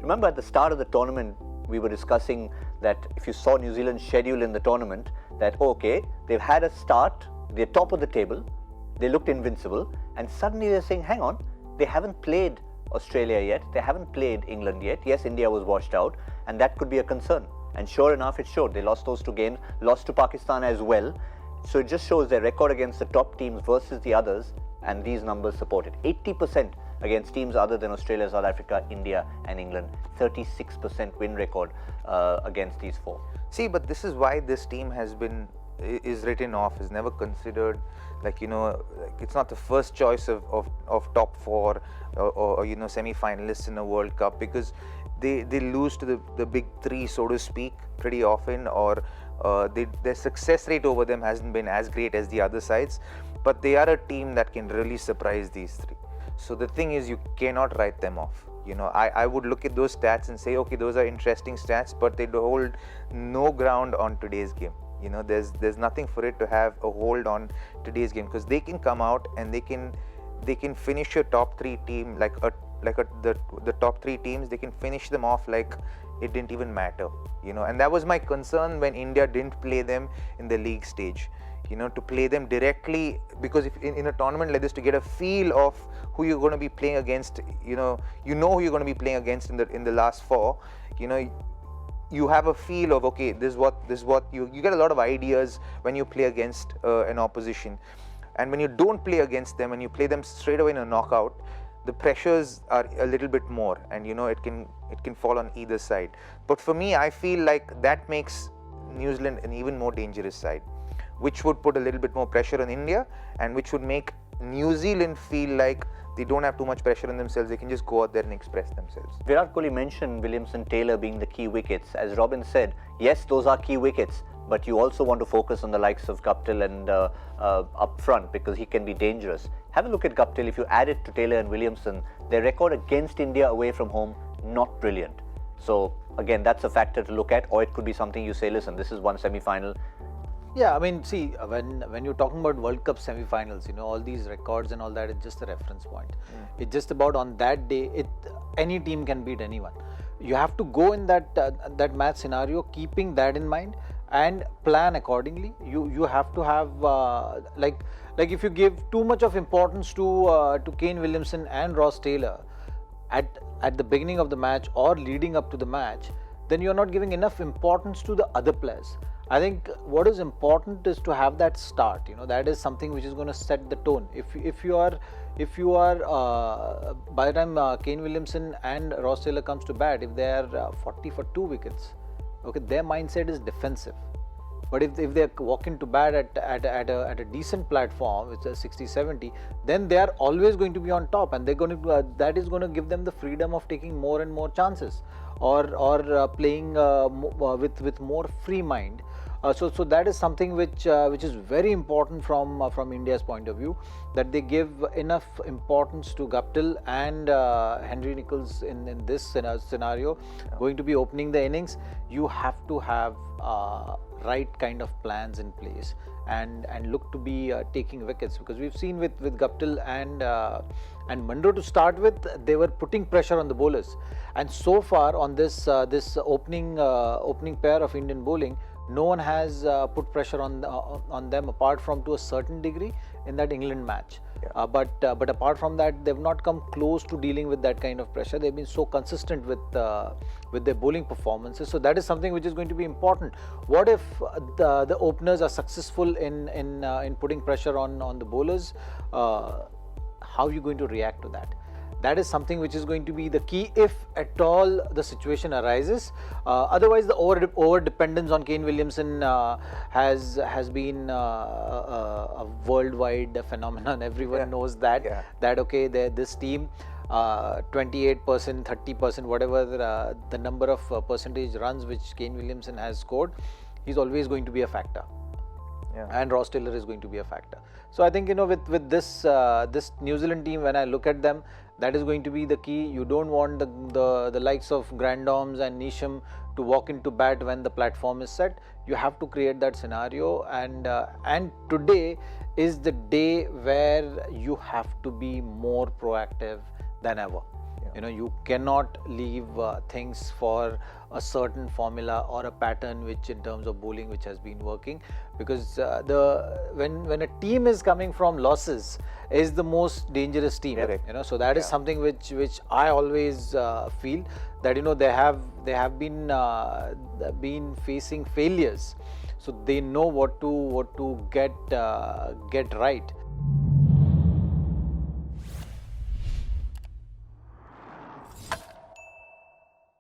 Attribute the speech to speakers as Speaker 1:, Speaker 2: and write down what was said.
Speaker 1: Remember at the start of the tournament, we were discussing that if you saw New Zealand's schedule in the tournament, that okay, they've had a start, they're top of the table, they looked invincible, and suddenly they're saying, hang on, they haven't played Australia yet, they haven't played England yet. Yes, India was washed out, and that could be a concern. And sure enough, it showed. They lost those 2 games, lost to Pakistan as well. So it just shows their record against the top teams versus the others, and these numbers support it. 80% against teams other than Australia, South Africa, India and England. 36% win record against these 4.
Speaker 2: See, but this is why this team is written off, is never considered, like, you know, like it's not the first choice of top 4 or you know, semi-finalists in a World Cup, because they lose to the big 3, so to speak, pretty often, or their success rate over them hasn't been as great as the other sides, but they are a team that can really surprise these 3. So the thing is, you cannot write them off. You know, I would look at those stats and say, okay, those are interesting stats, but they hold no ground on today's game. You know, there's nothing for it to have a hold on today's game, because they can come out and they can finish your top 3 team the top 3 teams. They can finish them off like it didn't even matter. You know, and that was my concern when India didn't play them in the league stage. You know, to play them directly, because if in a tournament like this, to get a feel of who you're going to be playing against, you know who you're going to be playing against in the last 4. You know, you have a feel of, okay, this is what you get a lot of ideas when you play against an opposition, and when you don't play against them and you play them straight away in a knockout, the pressures are a little bit more, and you know, it can fall on either side. But for me, I feel like that makes New Zealand an even more dangerous side, which would put a little bit more pressure on India, and which would make New Zealand feel like they don't have too much pressure on themselves. They can just go out there and express themselves.
Speaker 1: Virat Kohli mentioned Williamson, Taylor being the key wickets. As Robin said, yes, those are key wickets, but you also want to focus on the likes of Guptill and up front, because he can be dangerous. Have a look at Guptill. If you add it to Taylor and Williamson, their record against India away from home, not brilliant. So again, that's a factor to look at, or it could be something you say, listen, this is one semi-final.
Speaker 3: Yeah, I mean, see, when you're talking about World Cup semi-finals, you know, all these records and all that is just a reference point. It's just about on that day, any team can beat anyone. You have to go in that match scenario, keeping that in mind, and plan accordingly. You have to have like if you give too much of importance to Kane Williamson and Ross Taylor at the beginning of the match or leading up to the match, then you're not giving enough importance to the other players. I think what is important is to have that start. You know, that is something which is going to set the tone. If you are by the time Kane Williamson and Ross Taylor comes to bat, if they are 40 for 2 wickets, okay, their mindset is defensive. But if they walk into bat at a decent platform, it's a 60-70, then they are always going to be on top, and they're going to that is going to give them the freedom of taking more and more chances, or playing with more free mind. So that is something which is very important from India's point of view, that they give enough importance to Guptill and Henry Nicholls in this scenario, going to be opening the innings. You have to have right kind of plans in place and look to be taking wickets, because we've seen with Guptill and Munro to start with, they were putting pressure on the bowlers, and so far on this opening pair of Indian bowling, no one has put pressure on them, apart from to a certain degree in that England match. Yeah. But apart from that, they've not come close to dealing with that kind of pressure. They've been so consistent with their bowling performances. So that is something which is going to be important. What if the openers are successful in putting pressure on the bowlers? How are you going to react to that? That is something which is going to be the key if at all the situation arises. Otherwise, the over dependence on Kane Williamson has been a worldwide phenomenon. Everyone knows that. Yeah. That okay, this team 28%, 30%, whatever the number of percentage runs which Kane Williamson has scored, he's always going to be a factor. Yeah. And Ross Taylor is going to be a factor. So I think, you know, with this New Zealand team, when I look at them, that is going to be the key. You don't want the likes of Grandhomme and Neesham to walk into bat when the platform is set. You have to create that scenario, and today is the day where you have to be more proactive than ever. You know, you cannot leave things for a certain formula or a pattern which in terms of bowling which has been working, because when a team is coming from losses is the most dangerous team.
Speaker 2: Correct.
Speaker 3: You know, so that is something which I always feel that, you know, they have been facing failures, so they know what to get right.